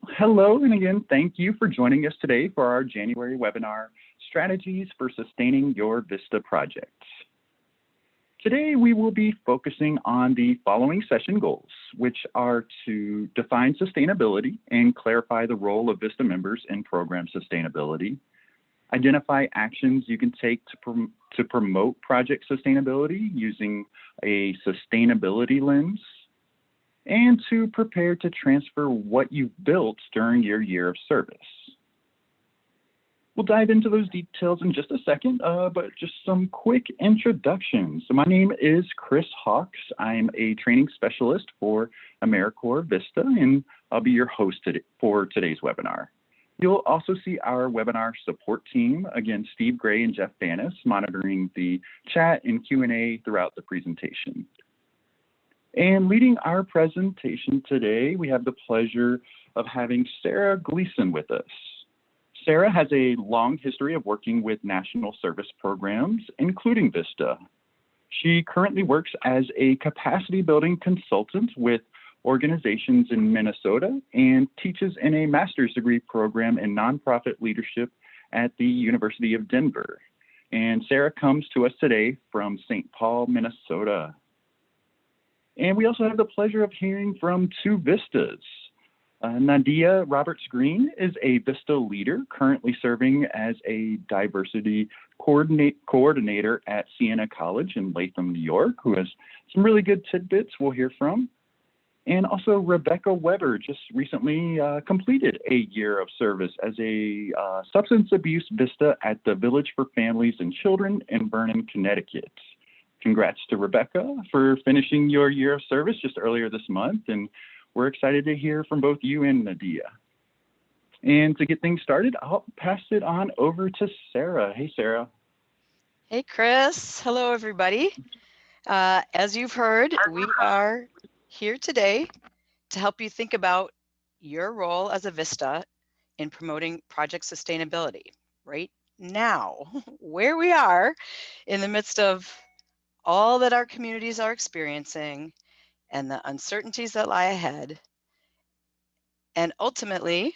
Hello, and again, thank you for joining us today for our January webinar, Strategies for Sustaining Your VISTA Project. Today, we will be focusing on the following session goals, which are to define sustainability and clarify the role of VISTA members in program sustainability, identify actions you can take to promote project sustainability using a sustainability lens, and to prepare to transfer what you've built during your year of service. We'll dive into those details in just a second, but just some quick introductions. So my name is Chris Hawks. I'm a training specialist for AmeriCorps VISTA, and I'll be your host for today's webinar. You'll also see our webinar support team, again, Steve Gray and Jeff Banis, monitoring the chat and Q&A throughout the presentation. And leading our presentation today, we have the pleasure of having Sarah Gleason with us. Sarah has a long history of working with national service programs, including VISTA. She currently works as a capacity building consultant with organizations in Minnesota and teaches in a master's degree program in nonprofit leadership at the University of Denver. And Sarah comes to us today from St. Paul, Minnesota. And we also have the pleasure of hearing from two VISTAs. Nadia Roberts-Green is a VISTA leader currently serving as a diversity coordinator at Siena College in Latham, New York, who has some really good tidbits we'll hear from. And also Rebecca Weber just recently completed a year of service as a substance abuse VISTA at the Village for Families and Children in Vernon, Connecticut. Congrats to Rebecca for finishing your year of service just earlier this month, and we're excited to hear from both you and Nadia. And to get things started, I'll pass it on over to Sarah. Hey, Sarah. Hey, Chris. Hello, everybody. As you've heard, we are here today to help you think about your role as a VISTA in promoting project sustainability right now, where we are in the midst of all that our communities are experiencing and the uncertainties that lie ahead. And ultimately,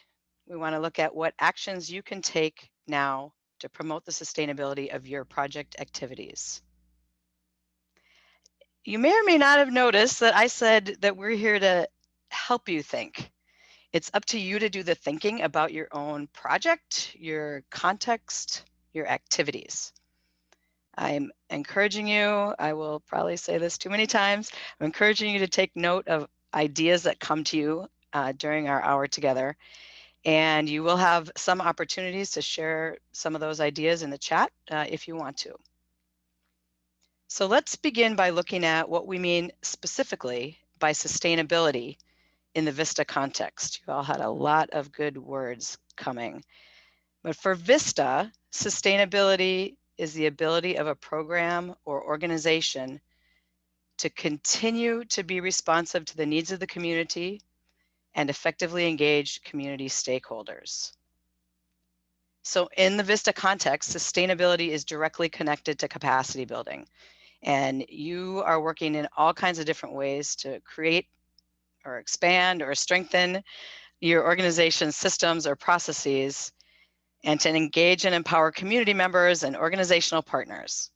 we want to look at what actions you can take now to promote the sustainability of your project activities. You may or may not have noticed that I said that we're here to help you think. It's up to you to do the thinking about your own project, your context, your activities. I'm encouraging you, I will probably say this too many times, I'm encouraging you to take note of ideas that come to you during our hour together. And you will have some opportunities to share some of those ideas in the chat if you want to. So let's begin by looking at what we mean specifically by sustainability in the VISTA context. You all had a lot of good words coming. But for VISTA, sustainability is the ability of a program or organization to continue to be responsive to the needs of the community and effectively engage community stakeholders. So in the VISTA context, sustainability is directly connected to capacity building. And you are working in all kinds of different ways to create or expand or strengthen your organization's systems or processes, and to engage and empower community members and organizational partners.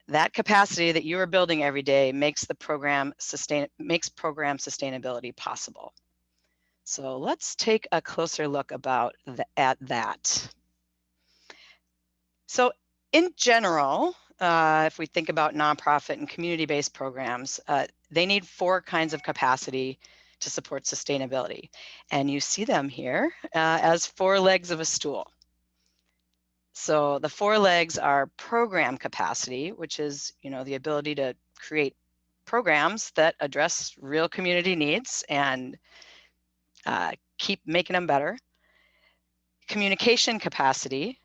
That capacity that you are building every day makes program sustainability possible. So let's take a closer look at that. So in general, if we think about nonprofit and community-based programs, they need 4 kinds of capacity to support sustainability. And you see them here as 4 legs of a stool. So the 4 legs are program capacity, which is, the ability to create programs that address real community needs and keep making them better. Communication capacity,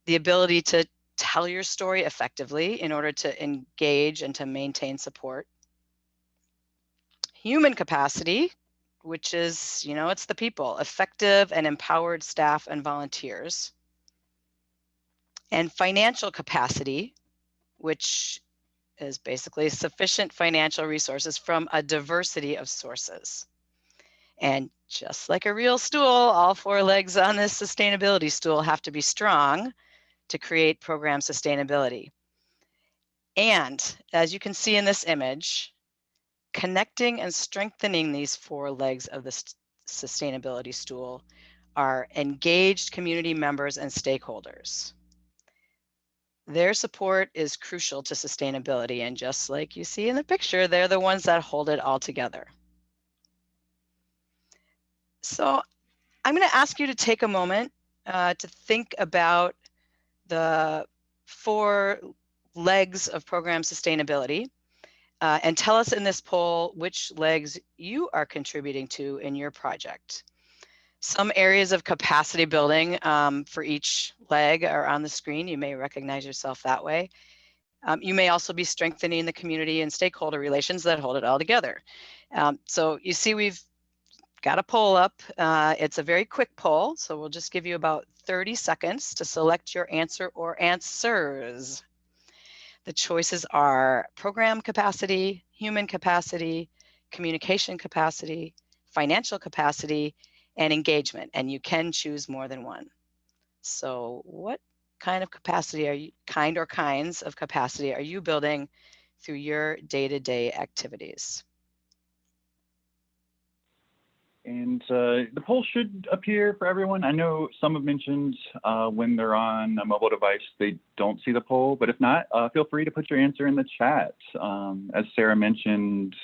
the ability to tell your story effectively in order to engage and to maintain support. Human capacity, which is, it's the people, effective and empowered staff and volunteers. And financial capacity, which is basically sufficient financial resources from a diversity of sources. And just like a real stool, all 4 legs on this sustainability stool have to be strong to create program sustainability. And as you can see in this image, connecting and strengthening these 4 legs of the sustainability stool are engaged community members and stakeholders. Their support is crucial to sustainability, and just like you see in the picture, they're the ones that hold it all together. So I'm going to ask you to take a moment to think about the 4 legs of program sustainability and tell us in this poll which legs you are contributing to in your project. Some areas of capacity building for each leg are on the screen. You may recognize yourself that way. You may also be strengthening the community and stakeholder relations that hold it all together. So you see we've got a poll up. It's a very quick poll, so we'll just give you about 30 seconds to select your answer or answers. The choices are program capacity, human capacity, communication capacity, financial capacity, and engagement, and you can choose more than one. So what kind of capacity are you, kinds of capacity are you building through your day-to-day activities? And the poll should appear for everyone. I know some have mentioned when they're on a mobile device, they don't see the poll, but if not, feel free to put your answer in the chat. As Sarah mentioned,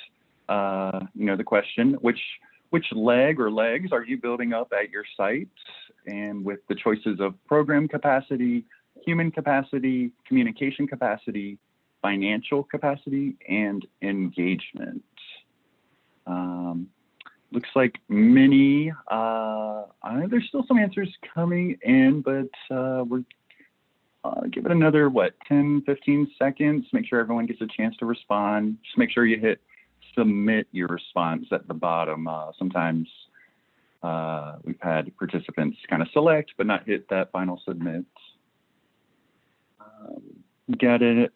the question, which leg or legs are you building up at your site? And with the choices of program capacity, human capacity, communication capacity, financial capacity, and engagement. Looks like many, there's still some answers coming in, but we're give it another, 10, 15 seconds, make sure everyone gets a chance to respond. Just make sure you hit submit your response at the bottom. Sometimes we've had participants kind of select, but not hit that final submit. Got it.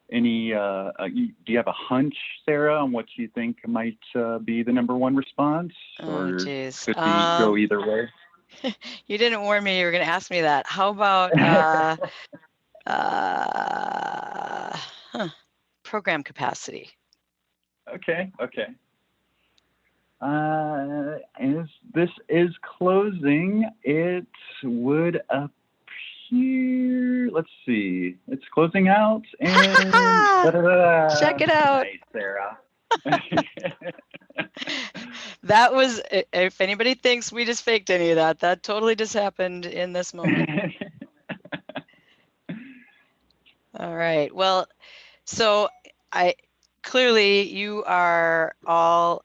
Do you have a hunch, Sarah, on what you think might be the #1 response? Oh, geez. Could go either way? You didn't warn me you were going to ask me that. How about program capacity? Okay. As this is closing, it would appear, let's see, it's closing out and check it out. Nice, Sarah. That was, if anybody thinks we just faked any of that, that totally just happened in this moment. All right, well, so clearly you are all,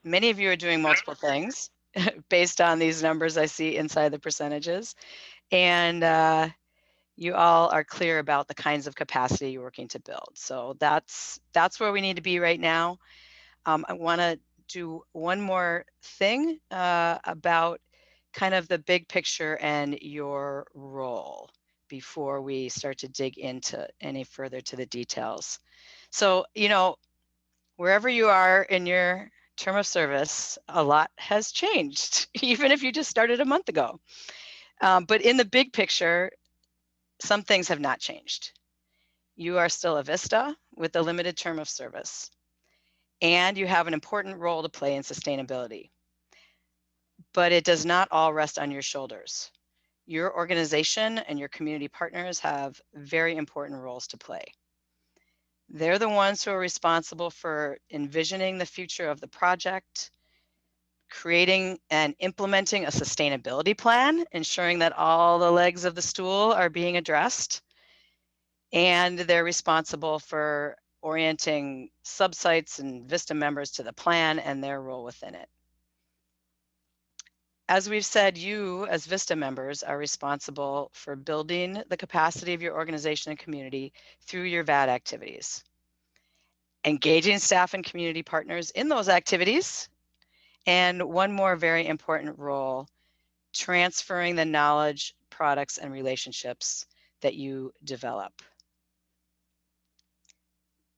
many of you are doing multiple things based on these numbers I see inside the percentages. And you all are clear about the kinds of capacity you're working to build. So that's where we need to be right now. I want to do one more thing about kind of the big picture and your role before we start to dig into any further to the details. So, wherever you are in your term of service, a lot has changed, even if you just started a month ago. But in the big picture, some things have not changed. You are still a VISTA with a limited term of service, and you have an important role to play in sustainability. But it does not all rest on your shoulders. Your organization and your community partners have very important roles to play. They're the ones who are responsible for envisioning the future of the project, creating and implementing a sustainability plan, ensuring that all the legs of the stool are being addressed, and they're responsible for orienting subsites and VISTA members to the plan and their role within it. As we've said, you as VISTA members are responsible for building the capacity of your organization and community through your VAD activities, engaging staff and community partners in those activities, and one more very important role, transferring the knowledge, products, and relationships that you develop.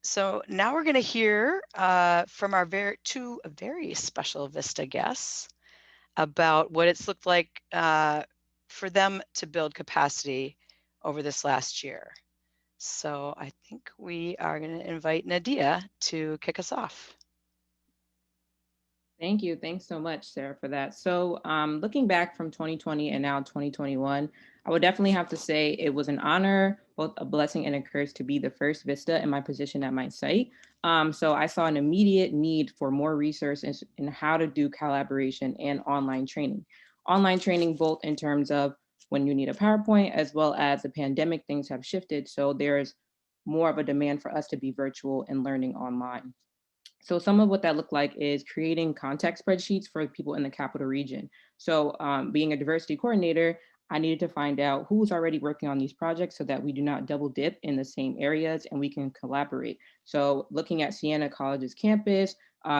So now we're going to hear from our two very special VISTA guests about what it's looked like for them to build capacity over this last year. So I think we are going to invite Nadia to kick us off. Thank you. Thanks so much, Sarah, for that. So looking back from 2020 and now 2021, I would definitely have to say it was an honor, both a blessing and a curse to be the first VISTA in my position at my site. So I saw an immediate need for more resources in how to do collaboration and online training. Online training, both in terms of when you need a PowerPoint, as well as the pandemic, things have shifted. So there's more of a demand for us to be virtual and learning online. So some of what that looked like is creating contact spreadsheets for people in the capital region. So being a diversity coordinator, I needed to find out who's already working on these projects so that we do not double dip in the same areas and we can collaborate. So looking at Siena College's campus,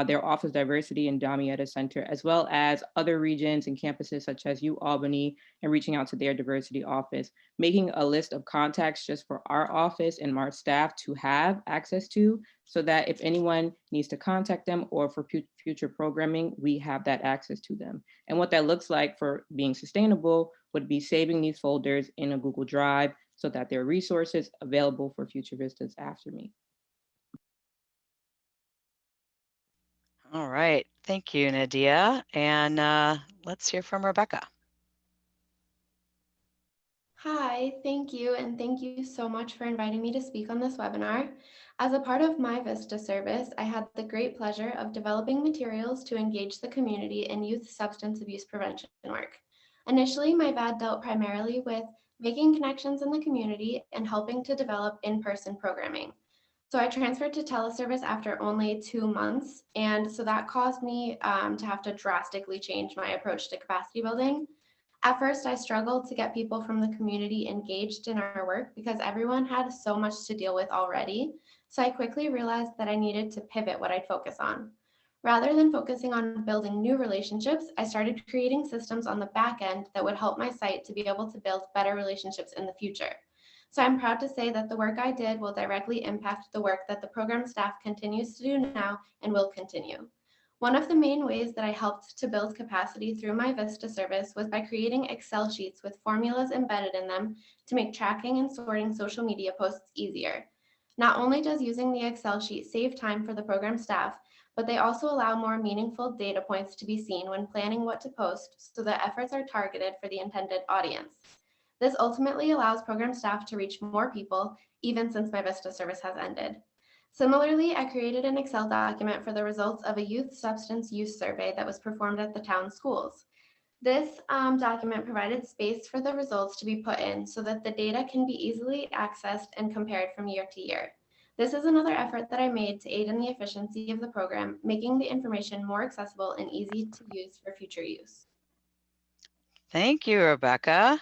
their Office Diversity and Damietta Center, as well as other regions and campuses such as U Albany, and reaching out to their diversity office, making a list of contacts just for our office and our staff to have access to, so that if anyone needs to contact them or for future programming, we have that access to them. And what that looks like for being sustainable would be saving these folders in a Google Drive so that there are resources available for future vistas after me. All right. Thank you, Nadia. And let's hear from Rebecca. Hi, thank you, and thank you so much for inviting me to speak on this webinar. As a part of my VISTA service, I had the great pleasure of developing materials to engage the community in youth substance abuse prevention work. Initially, my VAD dealt primarily with making connections in the community and helping to develop in-person programming. So I transferred to teleservice after only 2 months, and so that caused me to have to drastically change my approach to capacity building. At first, I struggled to get people from the community engaged in our work because everyone had so much to deal with already. So I quickly realized that I needed to pivot what I'd focus on. Rather than focusing on building new relationships, I started creating systems on the back end that would help my site to be able to build better relationships in the future. So I'm proud to say that the work I did will directly impact the work that the program staff continues to do now and will continue. One of the main ways that I helped to build capacity through my VISTA service was by creating Excel sheets with formulas embedded in them to make tracking and sorting social media posts easier. Not only does using the Excel sheet save time for the program staff, but they also allow more meaningful data points to be seen when planning what to post so that efforts are targeted for the intended audience. This ultimately allows program staff to reach more people, even since my VISTA service has ended. Similarly, I created an Excel document for the results of a youth substance use survey that was performed at the town schools. This document provided space for the results to be put in so that the data can be easily accessed and compared from year to year. This is another effort that I made to aid in the efficiency of the program, making the information more accessible and easy to use for future use. Thank you, Rebecca.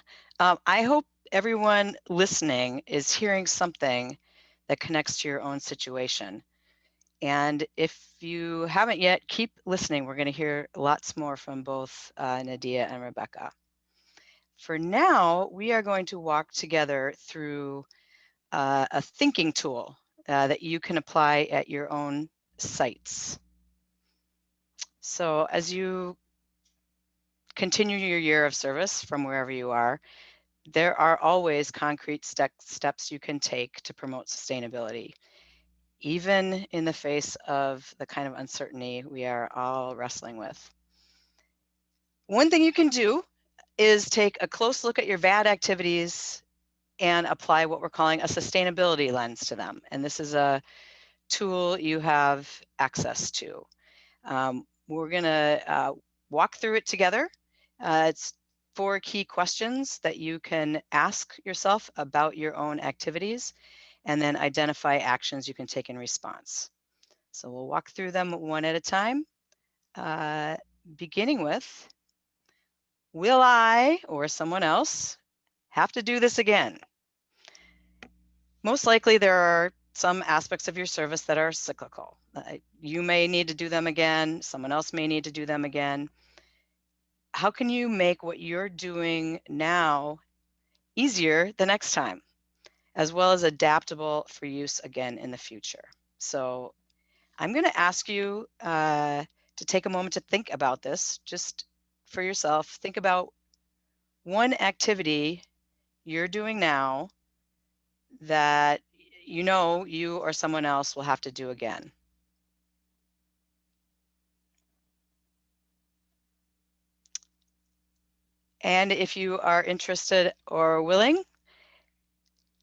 I hope everyone listening is hearing something that connects to your own situation. And if you haven't yet, keep listening. We're going to hear lots more from both Nadia and Rebecca. For now, we are going to walk together through a thinking tool that you can apply at your own sites. So as you continue your year of service from wherever you are, there are always concrete steps you can take to promote sustainability, even in the face of the kind of uncertainty we are all wrestling with. One thing you can do is take a close look at your VAD activities and apply what we're calling a sustainability lens to them. And this is a tool you have access to. We're going to walk through it together. It's 4 key questions that you can ask yourself about your own activities, and then identify actions you can take in response. So we'll walk through them one at a time, beginning with, will I or someone else have to do this again? Most likely there are some aspects of your service that are cyclical. You may need to do them again, someone else may need to do them again. How can you make what you're doing now easier the next time, as well as adaptable for use again in the future? So I'm going to ask you to take a moment to think about this just for yourself. Think about one activity you're doing now that you know you or someone else will have to do again. And if you are interested or willing,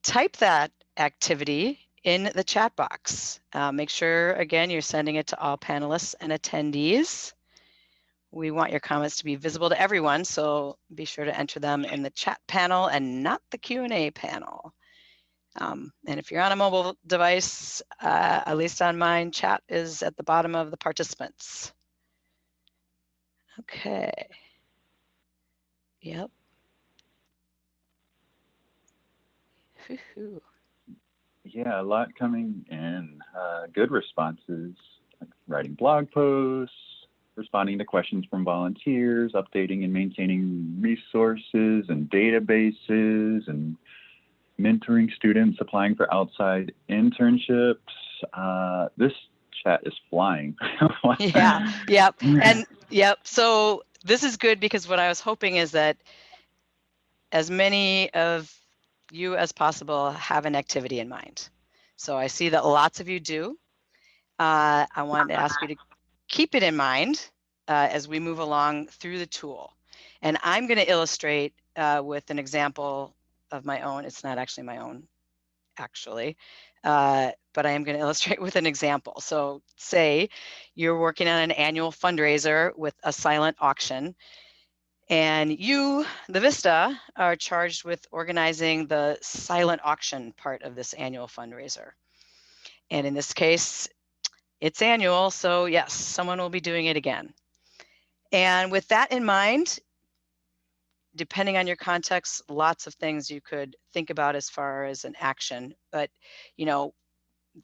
type that activity in the chat box. Make sure, again, you're sending it to all panelists and attendees. We want your comments to be visible to everyone, so be sure to enter them in the chat panel and not the Q&A panel. And if you're on a mobile device, at least on mine, chat is at the bottom of the participants. Okay. Yep. Yeah, a lot coming in. Good responses, like writing blog posts, responding to questions from volunteers, updating and maintaining resources and databases, and mentoring students, applying for outside internships. This chat is flying. Yeah, yep. And yep. So this is good because what I was hoping is that as many of you as possible have an activity in mind. So I see that lots of you do. I want to ask you to keep it in mind as we move along through the tool. And I'm going to illustrate with an example of my own. It's not actually my own, actually, but I am going to illustrate with an example. So say you're working on an annual fundraiser with a silent auction, and you, the VISTA, are charged with organizing the silent auction part of this annual fundraiser. And in this case, it's annual, so yes, someone will be doing it again. And with that in mind, depending on your context, lots of things you could think about as far as an action. But, you know,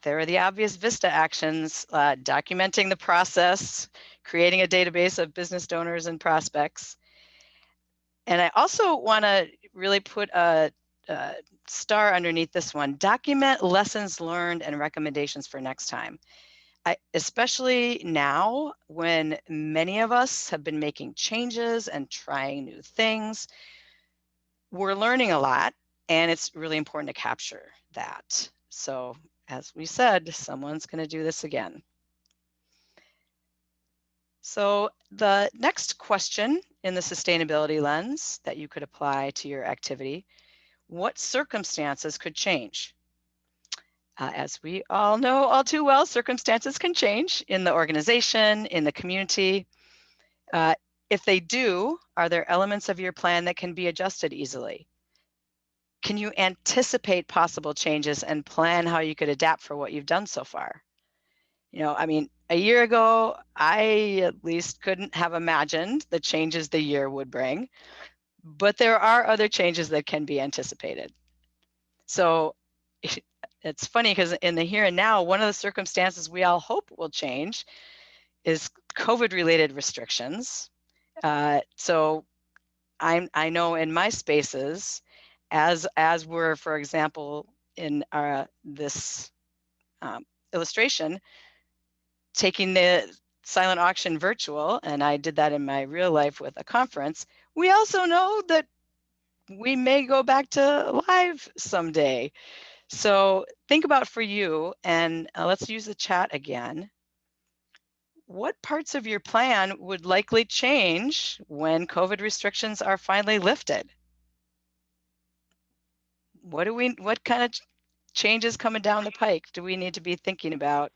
there are the obvious VISTA actions, documenting the process, creating a database of business donors and prospects. And I also want to really put a star underneath this one. Document lessons learned and recommendations for next time. Especially now when many of us have been making changes and trying new things, we're learning a lot, and it's really important to capture that. So as we said, someone's going to do this again. So the next question in the sustainability lens that you could apply to your activity: what circumstances could change? As we all know all too well, circumstances can change in the organization, in the community. If they do, are there elements of your plan that can be adjusted easily? Can you anticipate possible changes and plan how you could adapt for what you've done so far? You know, I mean, a year ago, I at least couldn't have imagined the changes the year would bring, but there are other changes that can be anticipated. So it's funny because in the here and now, one of the circumstances we all hope will change is COVID-related restrictions. So I know in my spaces, as we're, for example, in this illustration, taking the silent auction virtual, and I did that in my real life with a conference, we also know that we may go back to live someday. So think about for you, and let's use the chat again. What parts of your plan would likely change when COVID restrictions are finally lifted? What kind of changes coming down the pike do we need to be thinking about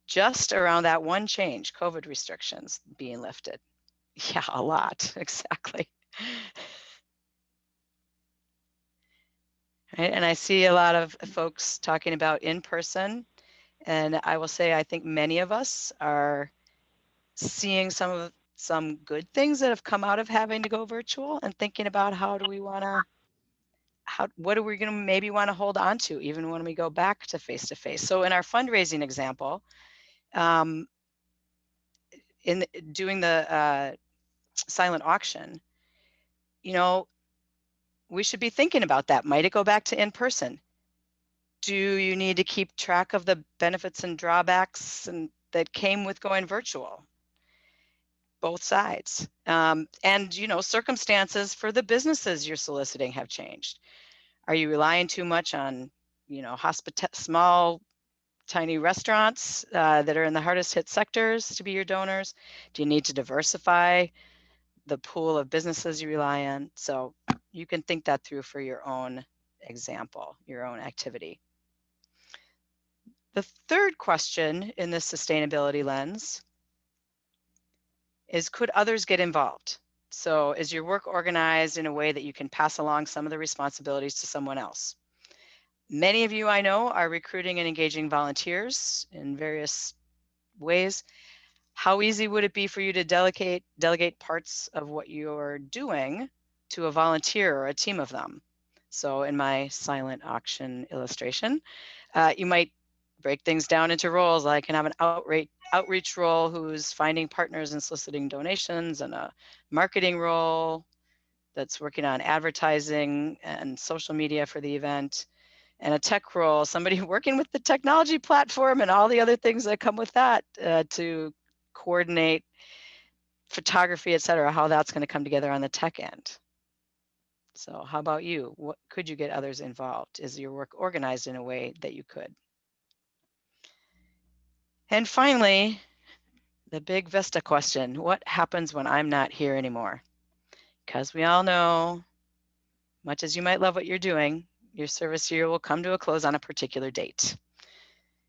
just around that one change, COVID restrictions being lifted? Yeah, a lot, exactly. Right? And I see a lot of folks talking about in person, and I will say I think many of us are seeing some good things that have come out of having to go virtual and thinking about what are we going to maybe want to hold on to even when we go back to face-to-face. So in our fundraising example, in doing the silent auction, you know, we should be thinking about that. Might it go back to in person? Do you need to keep track of the benefits and drawbacks that came with going virtual? Both sides. And, you know, circumstances for the businesses you're soliciting have changed. Are you relying too much on, you know, small, tiny restaurants that are in the hardest hit sectors to be your donors? Do you need to diversify the pool of businesses you rely on? So you can think that through for your own example, your own activity. The third question in this sustainability lens is, could others get involved? So is your work organized in a way that you can pass along some of the responsibilities to someone else? Many of you I know are recruiting and engaging volunteers in various ways. How easy would it be for you to delegate parts of what you're doing to a volunteer or a team of them? So in my silent auction illustration, you might break things down into roles. I can have an outreach role who's finding partners and soliciting donations, and a marketing role that's working on advertising and social media for the event, and a tech role, somebody working with the technology platform and all the other things that come with that to coordinate photography, et cetera, how that's going to come together on the tech end. So how about you? What could you get others involved? Is your work organized in a way that you could? And finally, the big VISTA question: what happens when I'm not here anymore? Because we all know, much as you might love what you're doing, your service year will come to a close on a particular date.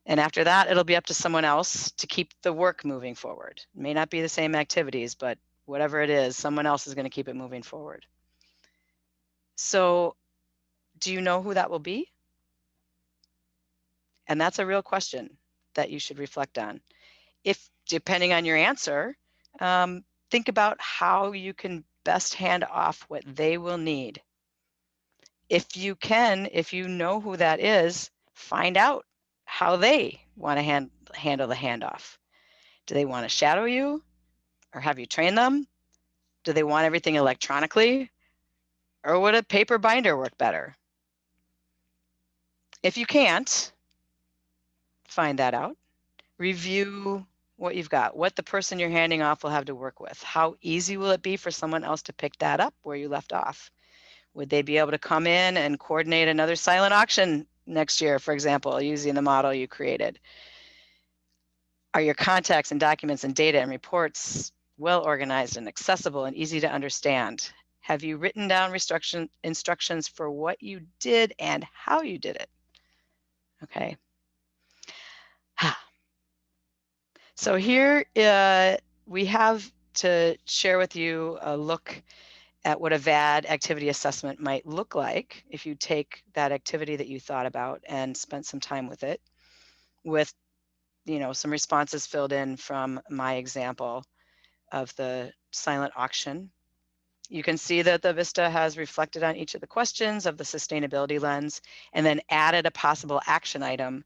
And after that, it'll be up to someone else to keep the work moving forward. It may not be the same activities, but whatever it is, someone else is going to keep it moving forward. So do you know who that will be? And that's a real question that you should reflect on. If, depending on your answer, think about how you can best hand off what they will need. If you can, if you know who that is, find out how they want to handle the handoff. Do they want to shadow you or have you train them? Do they want everything electronically, or would a paper binder work better? If you can't find that out, review what you've got, what the person you're handing off will have to work with. How easy will it be for someone else to pick that up where you left off? Would they be able to come in and coordinate another silent auction next year, for example, using the model you created? Are your contacts and documents and data and reports well organized and accessible and easy to understand? Have you written down instructions for what you did and how you did it? Okay. So here we have to share with you a look at what a VAD activity assessment might look like if you take that activity that you thought about and spent some time with it, with, you know, some responses filled in from my example of the silent auction. You can see that the VISTA has reflected on each of the questions of the sustainability lens and then added a possible action item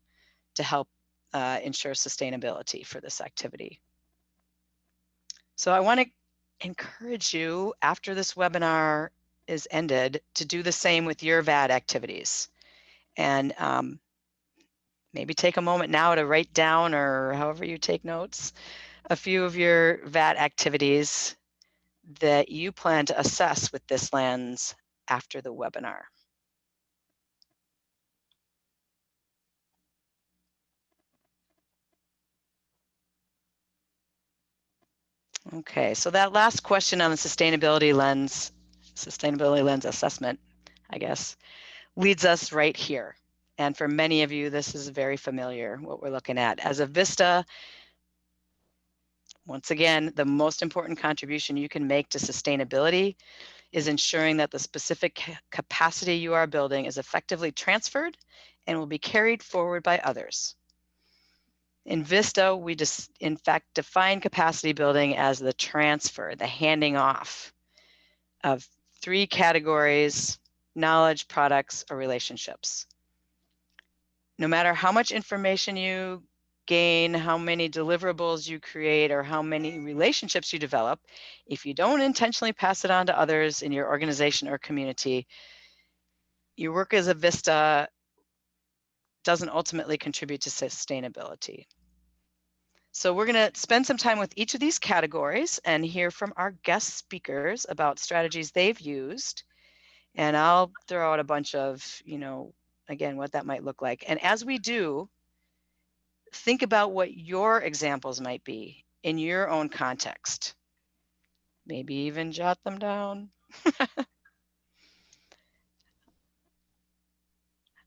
to help ensure sustainability for this activity. So I want to encourage you, after this webinar is ended, to do the same with your VAD activities. And maybe take a moment now to write down, or however you take notes, a few of your VAD activities that you plan to assess with this lens after the webinar. Okay, so that last question on the sustainability lens assessment, I guess, leads us right here. And for many of you, this is very familiar, what we're looking at. As a VISTA, once again, the most important contribution you can make to sustainability is ensuring that the specific capacity you are building is effectively transferred and will be carried forward by others. In VISTA, we just, in fact, define capacity building as the transfer, the handing off of three categories: knowledge, products, or relationships. No matter how much information you gain, how many deliverables you create, or how many relationships you develop, if you don't intentionally pass it on to others in your organization or community, your work as a VISTA doesn't ultimately contribute to sustainability. So we're going to spend some time with each of these categories and hear from our guest speakers about strategies they've used. And I'll throw out a bunch of, again, what that might look like. And as we do, think about what your examples might be in your own context. Maybe even jot them down.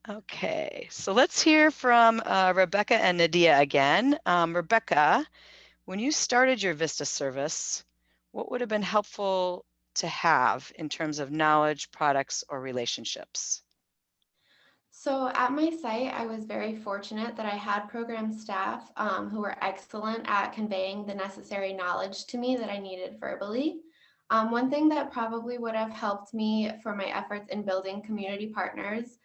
Okay, so let's hear from Rebecca and Nadia again. Rebecca, when you started your VISTA service, what would have been helpful to have in terms of knowledge, products, or relationships? So at my site, I was very fortunate that I had program staff who were excellent at conveying the necessary knowledge to me that I needed verbally. One thing that probably would have helped me for my efforts in building community partners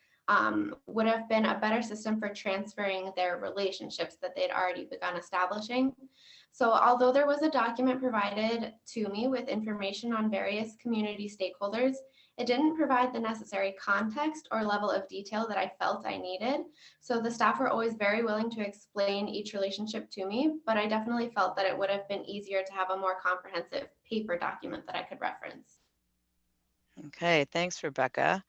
would have been a better system for transferring their relationships that they'd already begun establishing. So although there was a document provided to me with information on various community stakeholders, it didn't provide the necessary context or level of detail that I felt I needed. So the staff were always very willing to explain each relationship to me, but I definitely felt that it would have been easier to have a more comprehensive paper document that I could reference. Okay, thanks, Rebecca.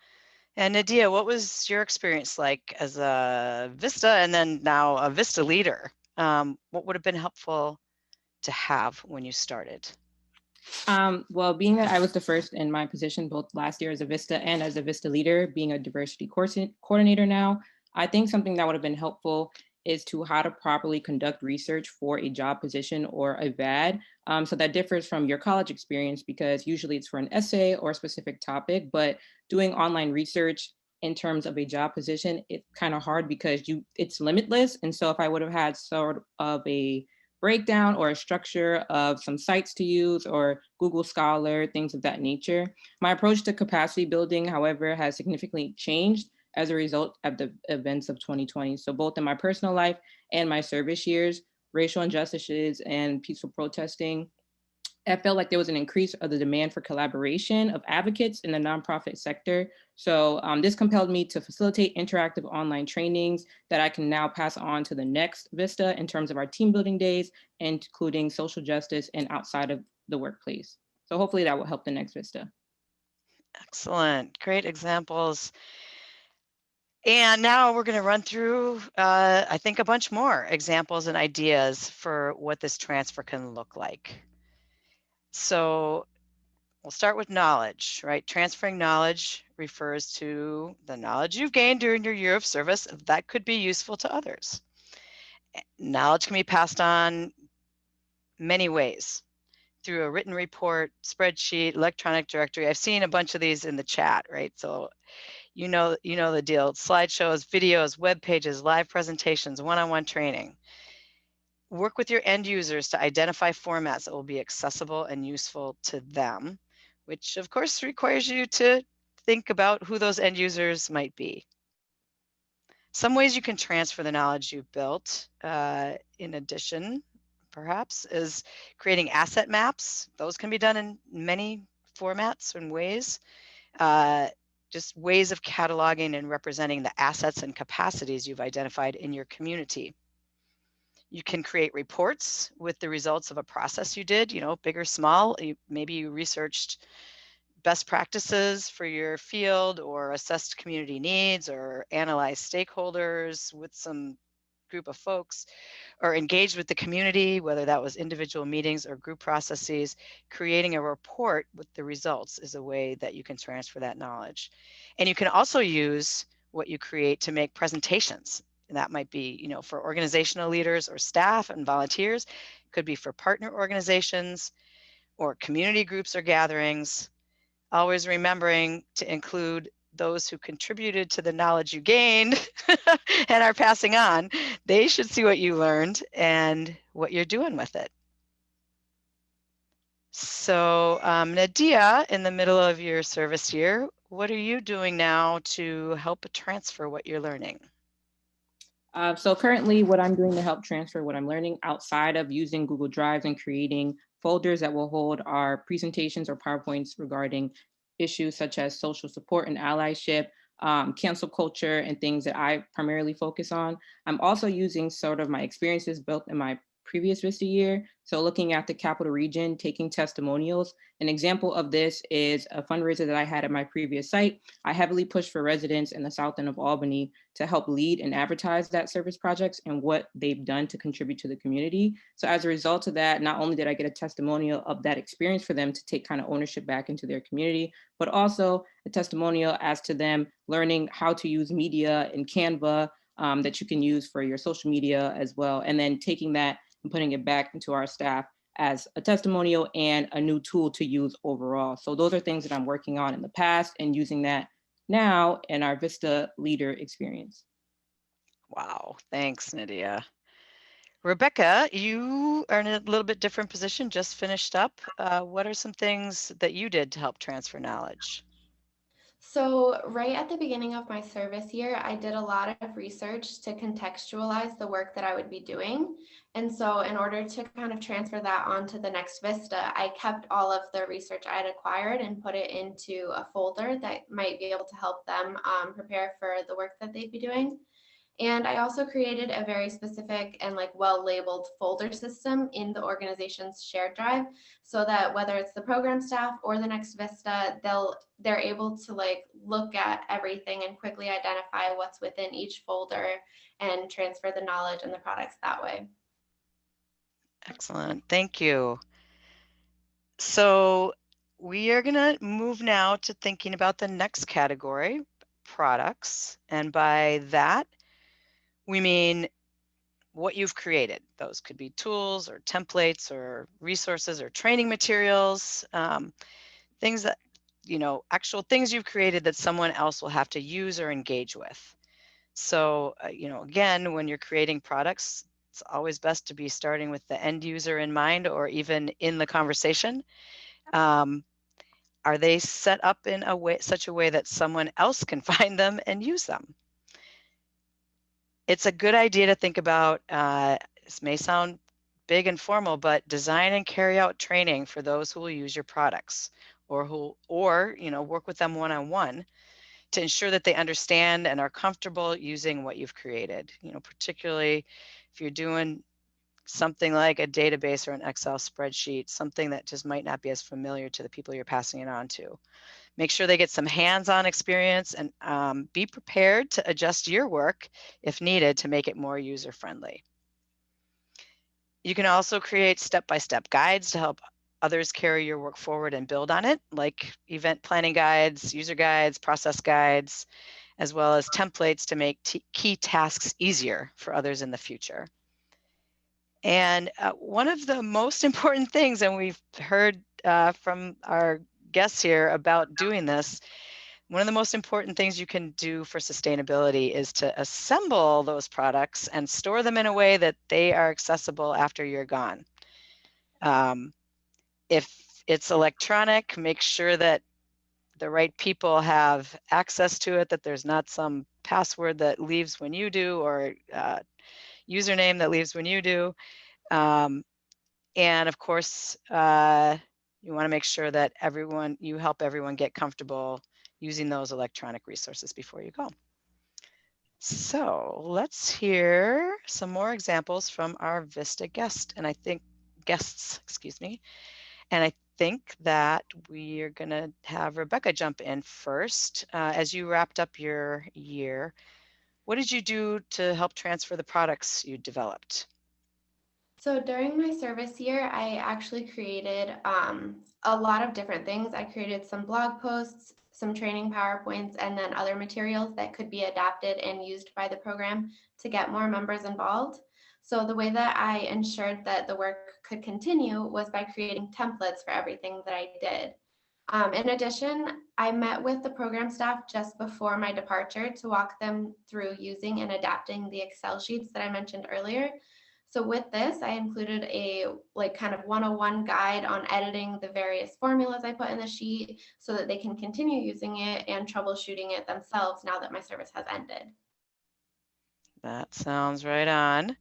And Nadia, what was your experience like as a VISTA and then now a VISTA leader? What would have been helpful to have when you started? Well, being that I was the first in my position, both last year as a VISTA and as a VISTA leader, being a diversity coordinator now, I think something that would have been helpful is to how to properly conduct research for a job position or a VAD. So that differs from your college experience because usually it's for an essay or a specific topic, but doing online research in terms of a job position, it's kind of hard because it's limitless. And so if I would have had sort of a breakdown or a structure of some sites to use or Google Scholar, things of that nature. My approach to capacity building, however, has significantly changed as a result of the events of 2020. So both in my personal life and my service years, racial injustices and peaceful protesting, I felt like there was an increase of the demand for collaboration of advocates in the nonprofit sector. So this compelled me to facilitate interactive online trainings that I can now pass on to the next VISTA in terms of our team building days, including social justice and outside of the workplace. So hopefully that will help the next VISTA. Excellent, great examples. And now we're going to run through, I think, a bunch more examples and ideas for what this transfer can look like. So we'll start with knowledge, right? Transferring knowledge refers to the knowledge you've gained during your year of service that could be useful to others. Knowledge can be passed on many ways through a written report, spreadsheet, electronic directory. I've seen a bunch of these in the chat, right? So you know the deal. Slideshows, videos, web pages, live presentations, one-on-one training. Work with your end users to identify formats that will be accessible and useful to them, which of course requires you to think about who those end users might be. Some ways you can transfer the knowledge you've built, in addition, perhaps, is creating asset maps. Those can be done in many formats and ways. Just ways of cataloging and representing the assets and capacities you've identified in your community. You can create reports with the results of a process you did, big or small. Maybe you researched best practices for your field or assessed community needs or analyzed stakeholders with some group of folks or engaged with the community, whether that was individual meetings or group processes. Creating a report with the results is a way that you can transfer that knowledge. And you can also use what you create to make presentations. And that might be, for organizational leaders or staff and volunteers. It could be for partner organizations or community groups or gatherings. Always remembering to include those who contributed to the knowledge you gained and are passing on. They should see what you learned and what you're doing with it. So Nadia, in the middle of your service year, what are you doing now to help transfer what you're learning? So currently what I'm doing to help transfer what I'm learning outside of using Google Drives and creating folders that will hold our presentations or PowerPoints regarding issues such as social support and allyship, cancel culture and things that I primarily focus on. I'm also using sort of my experiences built in my previous VISTA year. So looking at the capital region, taking testimonials. An example of this is a fundraiser that I had at my previous site. I heavily pushed for residents in the south end of Albany to help lead and advertise that service projects and what they've done to contribute to the community. So as a result of that, not only did I get a testimonial of that experience for them to take kind of ownership back into their community, but also a testimonial as to them learning how to use media in Canva that you can use for your social media as well. And then taking that and putting it back into our staff as a testimonial and a new tool to use overall. So those are things that I'm working on in the past and using that now in our VISTA leader experience. Wow, thanks, Nydia. Rebecca, you are in a little bit different position, just finished up. What are some things that you did to help transfer knowledge? So right at the beginning of my service year, I did a lot of research to contextualize the work that I would be doing. And so in order to kind of transfer that onto the next VISTA, I kept all of the research I had acquired and put it into a folder that might be able to help them prepare for the work that they'd be doing. And I also created a very specific and like well-labeled folder system in the organization's shared drive so that whether it's the program staff or the next VISTA, they're able to like look at everything and quickly identify what's within each folder and transfer the knowledge and the products that way. Excellent, thank you. So we are going to move now to thinking about the next category, products. And by that, we mean what you've created. Those could be tools or templates or resources or training materials, things that, actual things you've created that someone else will have to use or engage with. So, again, when you're creating products, it's always best to be starting with the end user in mind or even in the conversation. Are they set up in such a way that someone else can find them and use them? It's a good idea to think about, this may sound big and formal, but design and carry out training for those who will use your products or work with them one-on-one to ensure that they understand and are comfortable using what you've created. Particularly if you're doing something like a database or an Excel spreadsheet, something that just might not be as familiar to the people you're passing it on to. Make sure they get some hands-on experience and be prepared to adjust your work if needed to make it more user-friendly. You can also create step-by-step guides to help others carry your work forward and build on it, like event planning guides, user guides, process guides, as well as templates to make key tasks easier for others in the future. And one of the most important things, and we've heard from our guests here about doing this, one of the most important things you can do for sustainability is to assemble those products and store them in a way that they are accessible after you're gone. If it's electronic, make sure that the right people have access to it, that there's not some password that leaves when you do or username that leaves when you do. And of course, you want to make sure that you help everyone get comfortable using those electronic resources before you go. So let's hear some more examples from our VISTA guests, and I think that we are going to have Rebecca jump in first. As you wrapped up your year, what did you do to help transfer the products you developed? So during my service year, I actually created a lot of different things. I created some blog posts, some training PowerPoints, and then other materials that could be adapted and used by the program to get more members involved. So the way that I ensured that the work could continue was by creating templates for everything that I did. In addition, I met with the program staff just before my departure to walk them through using and adapting the Excel sheets that I mentioned earlier. So with this, I included a kind of 101 guide on editing the various formulas I put in the sheet so that they can continue using it and troubleshooting it themselves now that my service has ended. That sounds right on.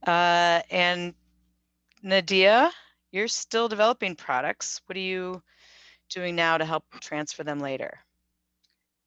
And Nadia, you're still developing products. What are you doing now to help transfer them later?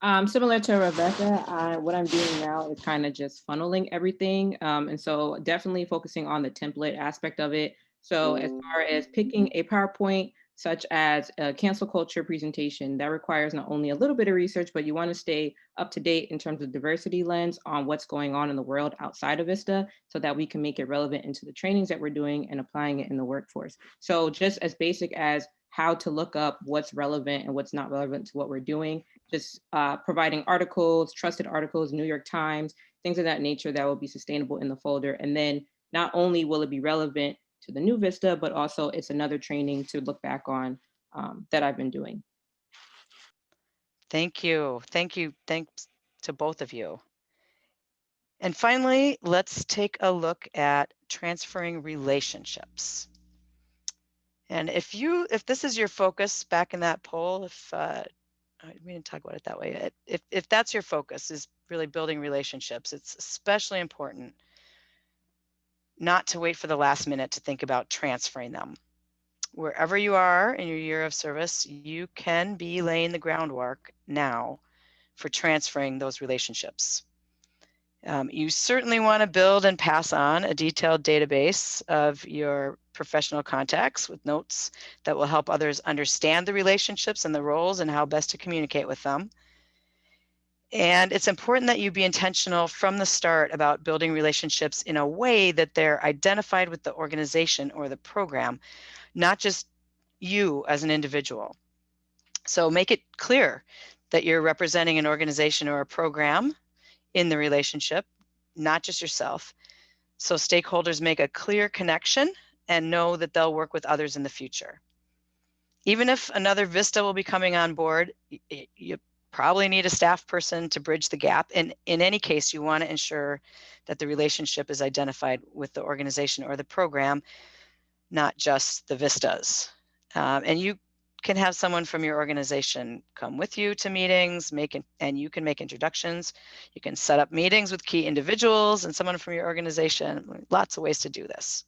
Similar to Rebecca, what I'm doing now is kind of just funneling everything. And so definitely focusing on the template aspect of it. So as far as picking a PowerPoint, such as a cancel culture presentation, that requires not only a little bit of research, but you want to stay up to date in terms of diversity lens on what's going on in the world outside of VISTA so that we can make it relevant into the trainings that we're doing and applying it in the workforce. So just as basic as how to look up what's relevant and what's not relevant to what we're doing, just providing articles, trusted articles, New York Times, things of that nature that will be sustainable in the folder. And then not only will it be relevant to the new VISTA, but also it's another training to look back on that I've been doing. Thank you. Thank you. Thanks to both of you. And finally, let's take a look at transferring relationships. And if this is your focus back in that poll, if we didn't talk about it that way, if that's your focus is really building relationships, it's especially important not to wait for the last minute to think about transferring them. Wherever you are in your year of service, you can be laying the groundwork now for transferring those relationships. You certainly want to build and pass on a detailed database of your professional contacts with notes that will help others understand the relationships and the roles and how best to communicate with them. And it's important that you be intentional from the start about building relationships in a way that they're identified with the organization or the program, not just you as an individual. So make it clear that you're representing an organization or a program in the relationship, not just yourself. So stakeholders make a clear connection and know that they'll work with others in the future. Even if another VISTA will be coming on board, you probably need a staff person to bridge the gap. And in any case, you want to ensure that the relationship is identified with the organization or the program, not just the VISTAs. And you can have someone from your organization come with you to meetings, and you can make introductions. You can set up meetings with key individuals and someone from your organization. Lots of ways to do this.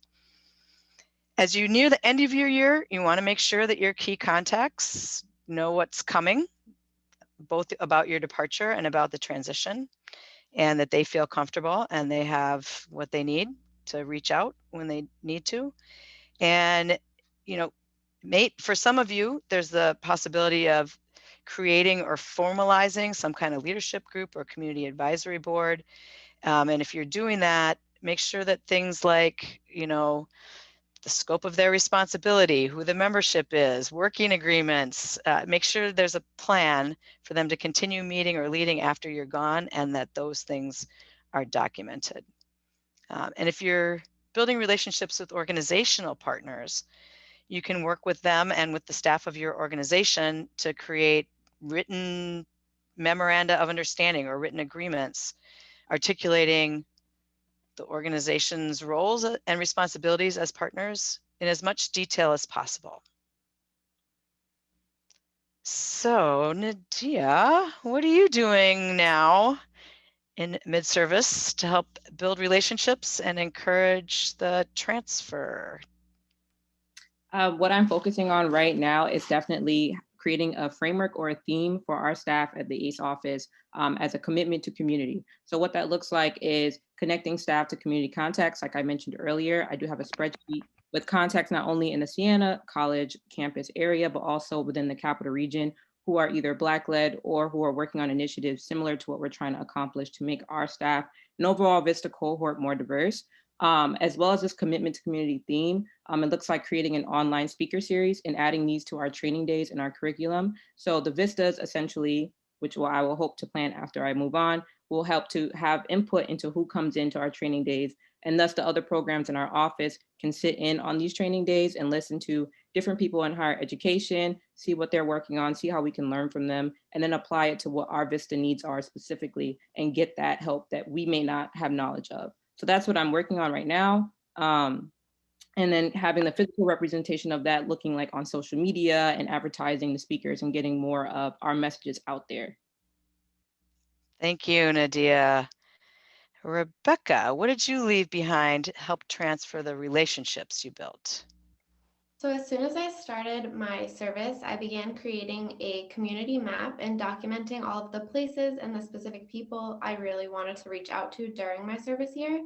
As you near the end of your year, you want to make sure that your key contacts know what's coming, both about your departure and about the transition, and that they feel comfortable and they have what they need to reach out when they need to. And, for some of you, there's the possibility of creating or formalizing some kind of leadership group or community advisory board. And if you're doing that, make sure that things like, the scope of their responsibility, who the membership is, working agreements, make sure there's a plan for them to continue meeting or leading after you're gone and that those things are documented. And if you're building relationships with organizational partners, you can work with them and with the staff of your organization to create written memoranda of understanding or written agreements articulating the organization's roles and responsibilities as partners in as much detail as possible. So, Nadia, what are you doing now in mid-service to help build relationships and encourage the transfer? What I'm focusing on right now is definitely creating a framework or a theme for our staff at the ACE office as a commitment to community. So what that looks like is connecting staff to community contacts. Like I mentioned earlier, I do have a spreadsheet with contacts not only in the Siena College campus area, but also within the capital region who are either Black-led or who are working on initiatives similar to what we're trying to accomplish to make our staff and overall VISTA cohort more diverse. As well as this commitment to community theme. It looks like creating an online speaker series and adding these to our training days and our curriculum. So the VISTAs essentially, which I will hope to plan after I move on, will help to have input into who comes into our training days. And thus the other programs in our office can sit in on these training days and listen to different people in higher education, see what they're working on, see how we can learn from them, and then apply it to what our VISTA needs are specifically and get that help that we may not have knowledge of. So that's what I'm working on right now. And then having the physical representation of that looking like on social media and advertising the speakers and getting more of our messages out there. Thank you, Nadia. Rebecca, what did you leave behind to help transfer the relationships you built? So as soon as I started my service, I began creating a community map and documenting all of the places and the specific people I really wanted to reach out to during my service year.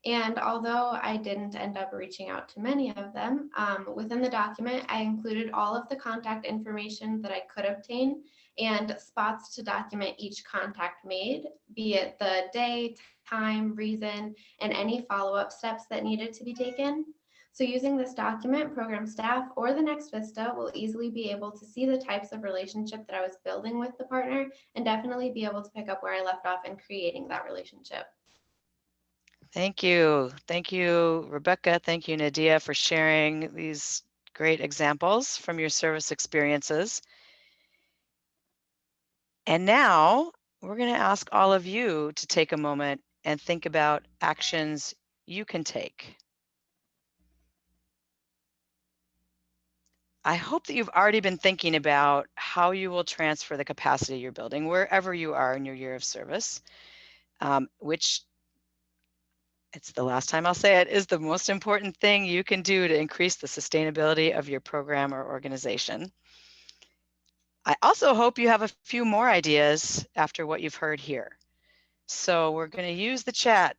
And although I didn't end up reaching out to many of them, within the document, I included all of the contact information that I could obtain and spots to document each contact made, be it the day, time, reason, and any follow-up steps that needed to be taken. So using this document, program staff or the next VISTA will easily be able to see the types of relationship that I was building with the partner and definitely be able to pick up where I left off in creating that relationship. Thank you. Thank you, Rebecca. Thank you, Nadia, for sharing these great examples from your service experiences. And now we're going to ask all of you to take a moment and think about actions you can take. I hope that you've already been thinking about how you will transfer the capacity you're building wherever you are in your year of service, which, it's the last time I'll say it, is the most important thing you can do to increase the sustainability of your program or organization. I also hope you have a few more ideas after what you've heard here. So we're going to use the chat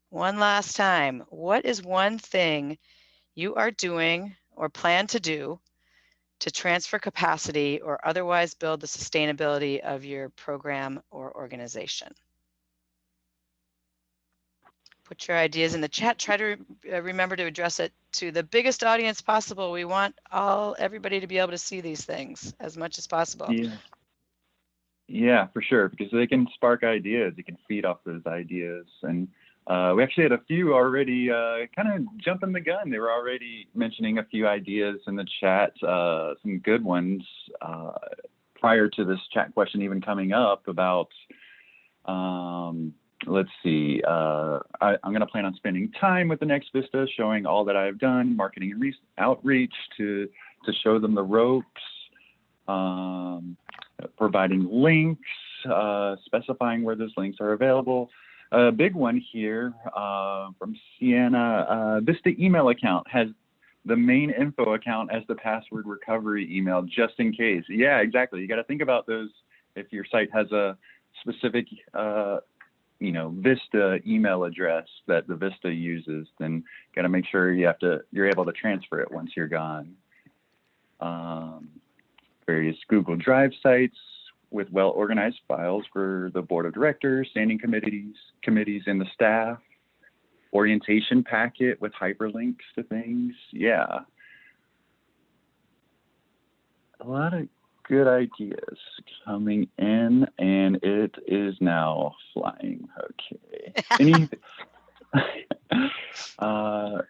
one last time. What is one thing you are doing or plan to do to transfer capacity or otherwise build the sustainability of your program or organization? Put your ideas in the chat. Try to remember to address it to the biggest audience possible. We want everybody to be able to see these things as much as possible. Yeah, for sure, because they can spark ideas. You can feed off those ideas. And we actually had a few already kind of jumping the gun. They were already mentioning a few ideas in the chat, some good ones prior to this chat question even coming up about, let's see, I'm going to plan on spending time with the next VISTA, showing all that I've done, marketing and outreach to show them the ropes. Providing links, specifying where those links are available. A big one here from Sienna, VISTA email account has the main info account as the password recovery email, just in case. Yeah, exactly. You got to think about those. If your site has a specific, VISTA email address that the VISTA uses, then got to make sure you're able to transfer it once you're gone. Various Google Drive sites with well-organized files for the board of directors, standing committees, and the staff. Orientation packet with hyperlinks to things. Yeah. A lot of good ideas coming in, and it is now flying. Okay.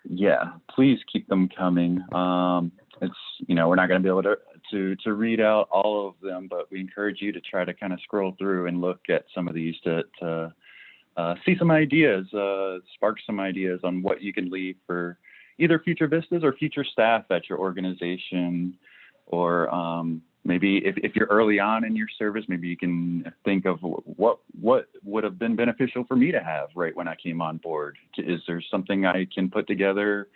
Yeah, please keep them coming. We're not going to be able to read out all of them, but we encourage you to try to kind of scroll through and look at some of these to see some ideas, spark some ideas on what you can leave for either future VISTAs or future staff at your organization, or maybe if you're early on in your service, maybe you can think of what would have been beneficial for me to have right when I came on board. Is there something I can put together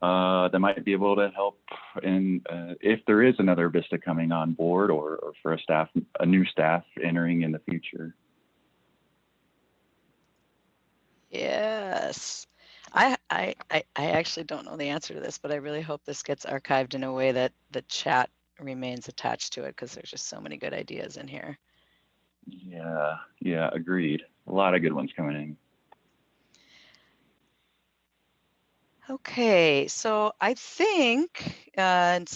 that might be able to help in if there is another VISTA coming on board, or for a new staff entering in the future? Yes. I actually don't know the answer to this, but I really hope this gets archived in a way that the chat remains attached to it, because there's just so many good ideas in here. Yeah, agreed. A lot of good ones coming in. Okay, so I think, and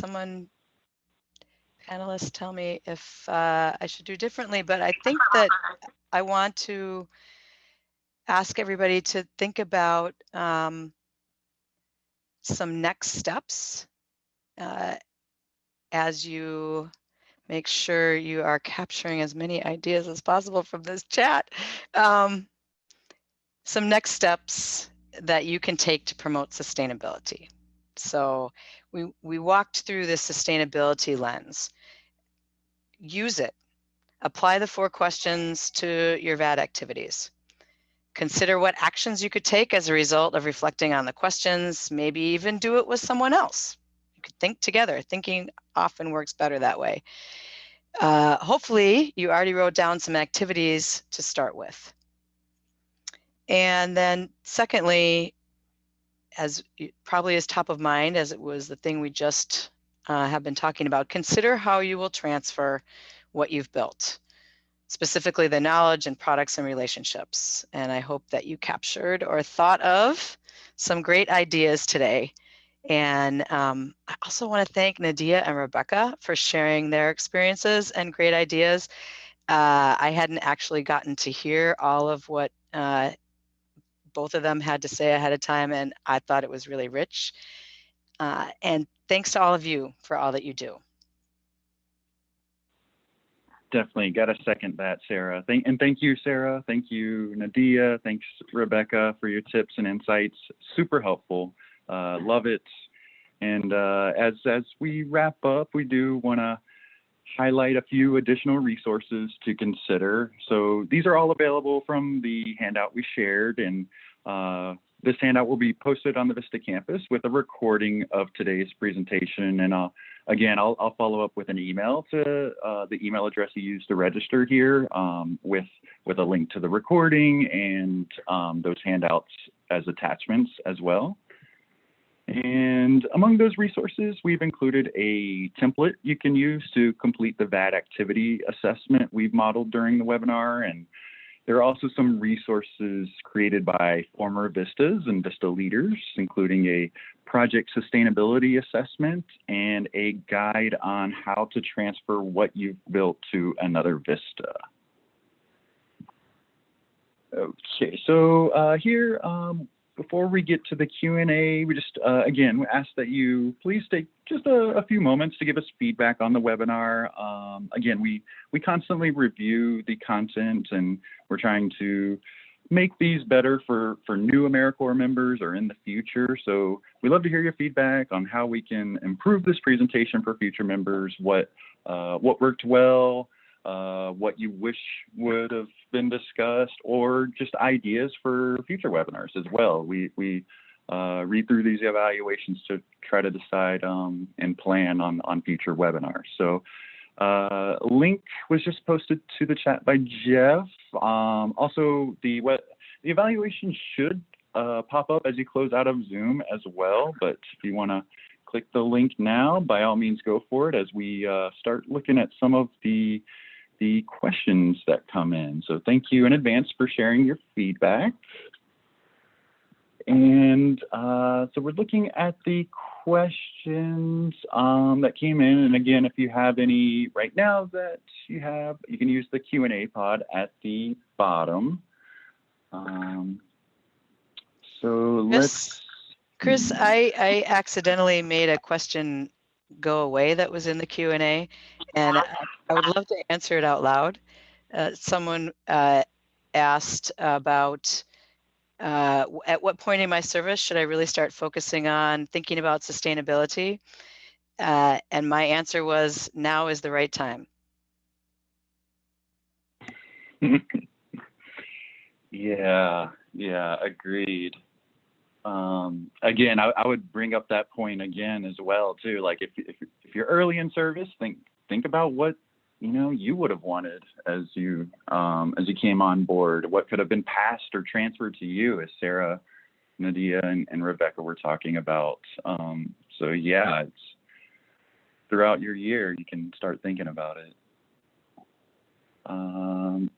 panelists tell me if I should do differently, but I think that I want to ask everybody to think about some next steps as you make sure you are capturing as many ideas as possible from this chat. Some next steps that you can take to promote sustainability. So we walked through this sustainability lens. Use it. Apply the 4 questions to your VAD activities. Consider what actions you could take as a result of reflecting on the questions, maybe even do it with someone else. could think together. Thinking often works better that way. Hopefully you already wrote down some activities to start with. And then secondly, as probably is top of mind, as it was the thing we just have been talking about, consider how you will transfer what you've built, specifically the knowledge and products and relationships. And I hope that you captured or thought of some great ideas today. And I also want to thank Nadia and Rebecca for sharing their experiences and great ideas. I hadn't actually gotten to hear all of what both of them had to say ahead of time, and I thought it was really rich. And thanks to all of you for all that you do. Definitely got to second that, Sarah. Thank you, Sarah. Thank you, Nadia. Thanks, Rebecca, for your tips and insights. Super helpful. Love it. And as we wrap up, we do want to highlight a few additional resources to consider. So these are all available from the handout we shared, and this handout will be posted on the VISTA campus with a recording of today's presentation. And I'll follow up with an email to the email address you used to register here with a link to the recording and those handouts as attachments as well. And among those resources, we've included a template you can use to complete the VAD activity assessment we've modeled during the webinar. And there are also some resources created by former VISTAs and VISTA leaders, including a project sustainability assessment and a guide on how to transfer what you've built to another VISTA. Okay, so here, before we get to the Q&A, we just, again, we ask that you please take just a few moments to give us feedback on the webinar. Again, we constantly review the content, and we're trying to make these better for new AmeriCorps members or in the future. So we love to hear your feedback on how we can improve this presentation for future members, what worked well, what you wish would have been discussed, or just ideas for future webinars as well. We read through these evaluations to try to decide and plan on future webinars. So link was just posted to the chat by Jeff. Also, the evaluation should pop up as you close out of Zoom as well, but if you want to click the link now, by all means go for it as we start looking at some of the questions that come in. So thank you in advance for sharing your feedback. And so we're looking at the questions that came in. And again, if you have any right now that you can use the Q&A pod at the bottom. So Chris, I accidentally made a question go away that was in the Q&A, and I would love to answer it out loud. Someone asked about at what point in my service should I really start focusing on thinking about sustainability? And my answer was, now is the right time. Yeah, agreed. Again, I would bring up that point again as well too. Like if you're early in service, think about what you would have wanted as you came on board. What could have been passed or transferred to you, as Sarah, Nadia, and Rebecca were talking about. So yeah, it's throughout your year you can start thinking about it.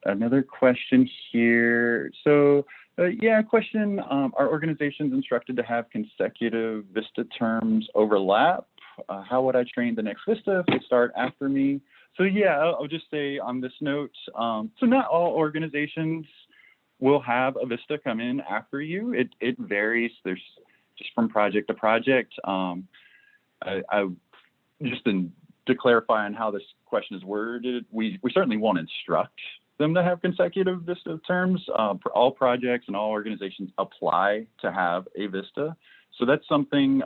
Another question here. So question, are organizations instructed to have consecutive VISTA terms overlap? How would I train the next VISTA if they start after me? So yeah, I'll just say on this note, so not all organizations will have a VISTA come in after you. It varies. There's just from project to project. I just to clarify on how this question is worded, we certainly won't instruct them to have consecutive VISTA terms. All projects and all organizations apply to have a VISTA. So that's something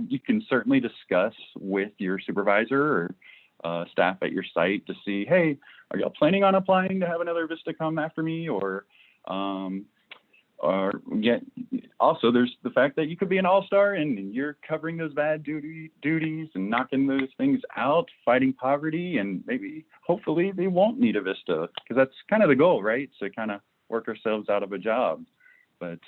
you can certainly discuss with your supervisor or staff at your site to see, hey, are y'all planning on applying to have another VISTA come after me? Or or yet also there's the fact that you could be an all-star and you're covering those bad duties and knocking those things out, fighting poverty, and maybe hopefully they won't need a VISTA, because that's kind of the goal, right? To kind of work ourselves out of a job. But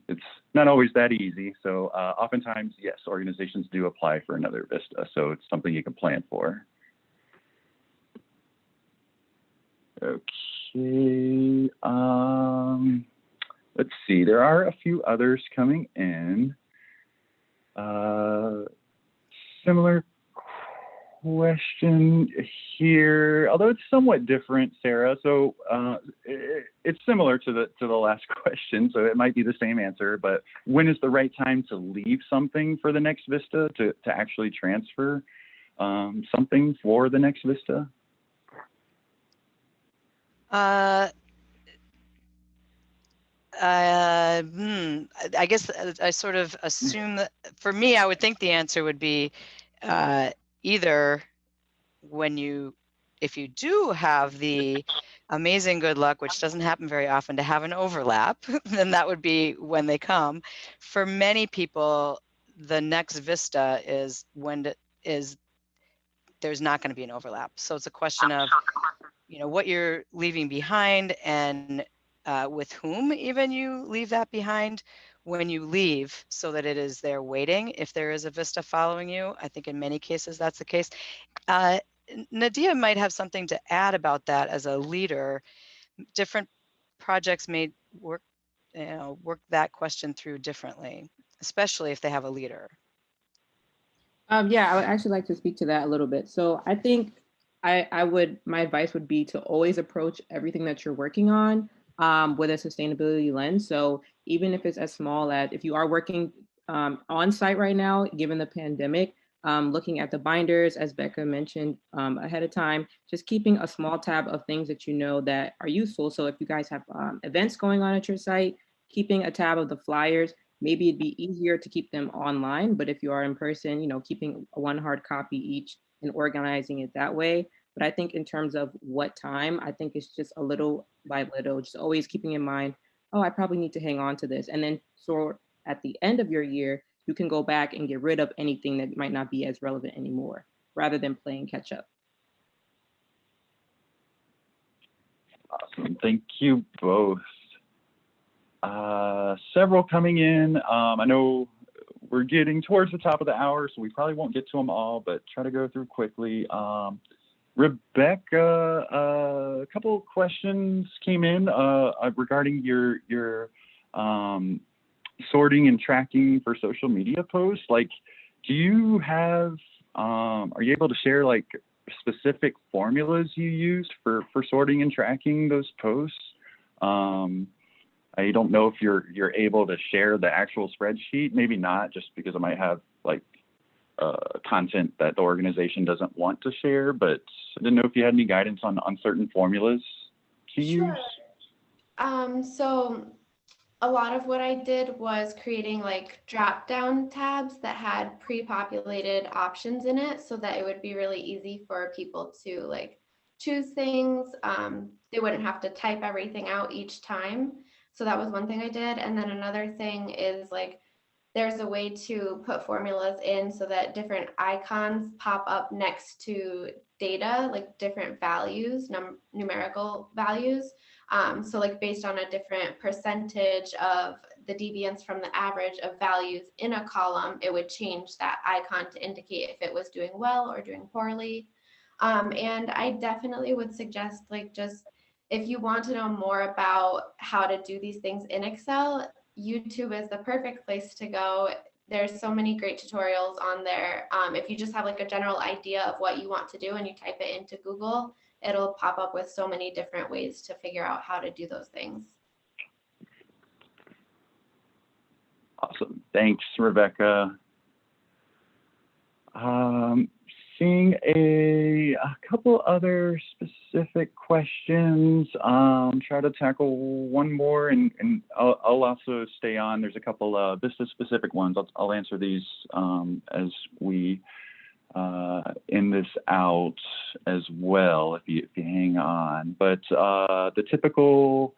it's not always that easy. So oftentimes, yes, organizations do apply for another VISTA. So it's something you can plan for. Okay. Let's see. There are a few others coming in. Similar question here, although it's somewhat different, Sarah. So it's similar to the last question, so it might be the same answer. But when is the right time to leave something for the next VISTA, to actually transfer something for the next VISTA? I guess I sort of assume that for me, I would think the answer would be either if you do have the amazing good luck, which doesn't happen very often, to have an overlap, then that would be when they come. For many people, the next VISTA is there's not going to be an overlap. So it's a question of, what you're leaving behind and with whom even you leave that behind when you leave, so that it is there waiting if there is a VISTA following you. I think in many cases that's the case. Nadia might have something to add about that as a leader. Different projects may work that question through differently, especially if they have a leader. Yeah, I would actually like to speak to that a little bit. So I think my advice would be to always approach everything that you're working on with a sustainability lens. So even if it's as small as, if you are working on site right now, given the pandemic, looking at the binders, as Becca mentioned ahead of time, just keeping a small tab of things that you know that are useful. So if you guys have events going on at your site, keeping a tab of the flyers. Maybe it'd be easier to keep them online, but if you are in person, keeping one hard copy each and organizing it that way. But I think in terms of what time, I think it's just a little by little, just always keeping in mind, oh, I probably need to hang on to this. And then so at the end of your year, you can go back and get rid of anything that might not be as relevant anymore, rather than playing catch up. Awesome, thank you both. Several coming in. I know we're getting towards the top of the hour, so we probably won't get to them all, but try to go through quickly. Rebecca, a couple of questions came in regarding your sorting and tracking for social media posts. Like, do you have, are you able to share like specific formulas you used for sorting and tracking those posts? I don't know if you're able to share the actual spreadsheet, maybe not, just because it might have like content that the organization doesn't want to share, but I didn't know if you had any guidance on certain formulas to use. So a lot of what I did was creating like drop down tabs that had pre-populated options in it, so that it would be really easy for people to like choose things. They wouldn't have to type everything out each time. So that was one thing I did. And then another thing is like, there's a way to put formulas in so that different icons pop up next to data, like different values, numerical values. So like based on a different percentage of the deviance from the average of values in a column, it would change that icon to indicate if it was doing well or doing poorly. And I definitely would suggest, like, just if you want to know more about how to do these things in Excel, YouTube is the perfect place to go. There's so many great tutorials on there. If you just have like a general idea of what you want to do and you type it into Google, it'll pop up with so many different ways to figure out how to do those things. Awesome. Thanks, Rebecca. Seeing a couple other specific questions. Try to tackle one more, and I'll also stay on. There's a couple VISTA specific ones. I'll answer these as we end this out as well, if you hang on. But the typical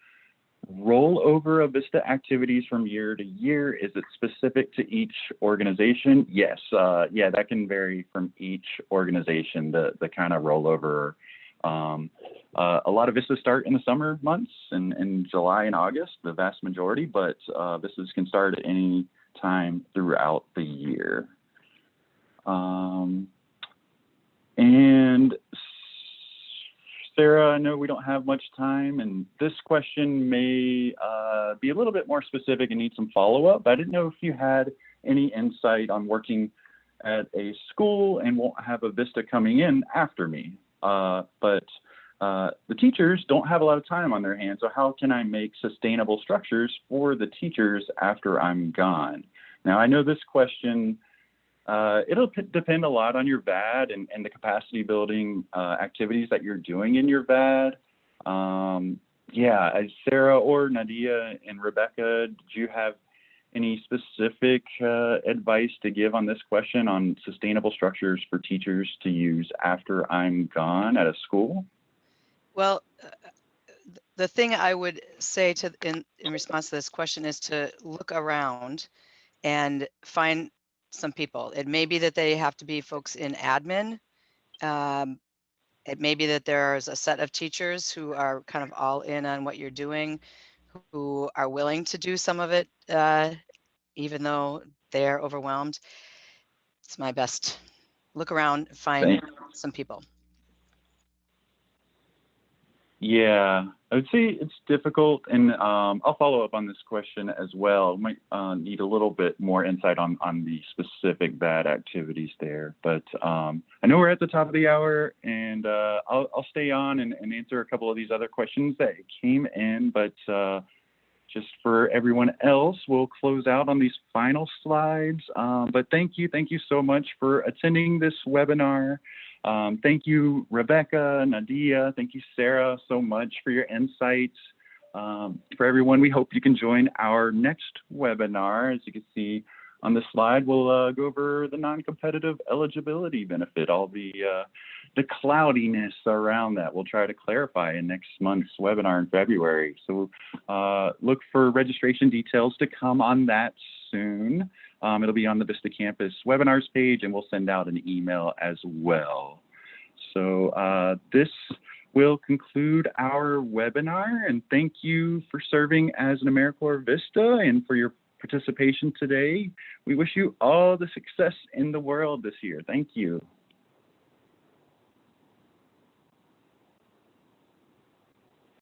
rollover of VISTA activities from year to year, is it specific to each organization? Yes, yeah, that can vary from each organization, the kind of rollover. A lot of VISTAs start in the summer months in July and August, the vast majority, but VISTAs can start at any time throughout the year. And Sarah, I know we don't have much time, and this question may be a little bit more specific and need some follow-up. I didn't know if you had any insight on working at a school and won't have a VISTA coming in after me. But the teachers don't have a lot of time on their hands, so how can I make sustainable structures for the teachers after I'm gone? Now, I know this question, it'll depend a lot on your VAD and the capacity building activities that you're doing in your VAD. Yeah, Sarah or Nadia and Rebecca, do you have any specific advice to give on this question on sustainable structures for teachers to use after I'm gone at a school? Well, the thing I would say in response to this question is to look around and find some people. It may be that they have to be folks in admin. It may be that there's a set of teachers who are kind of all in on what you're doing, who are willing to do some of it, even though they're overwhelmed. It's my best. Look around, find some people. Yeah, I would say it's difficult, and I'll follow up on this question as well. Might need a little bit more insight on the specific VAD activities there, but I know we're at the top of the hour, and I'll stay on and answer a couple of these other questions that came in, but just for everyone else, we'll close out on these final slides. But thank you so much for attending this webinar. Thank you, Rebecca, Nadia, thank you, Sarah, so much for your insights. For everyone, we hope you can join our next webinar. As you can see on the slide, we'll go over the non-competitive eligibility benefit, all the cloudiness around that. We'll try to clarify in next month's webinar in February. So look for registration details to come on that soon. It'll be on the VISTA Campus webinars page, and we'll send out an email as well. So this will conclude our webinar, and thank you for serving as an AmeriCorps VISTA and for your participation today. We wish you all the success in the world this year. Thank you.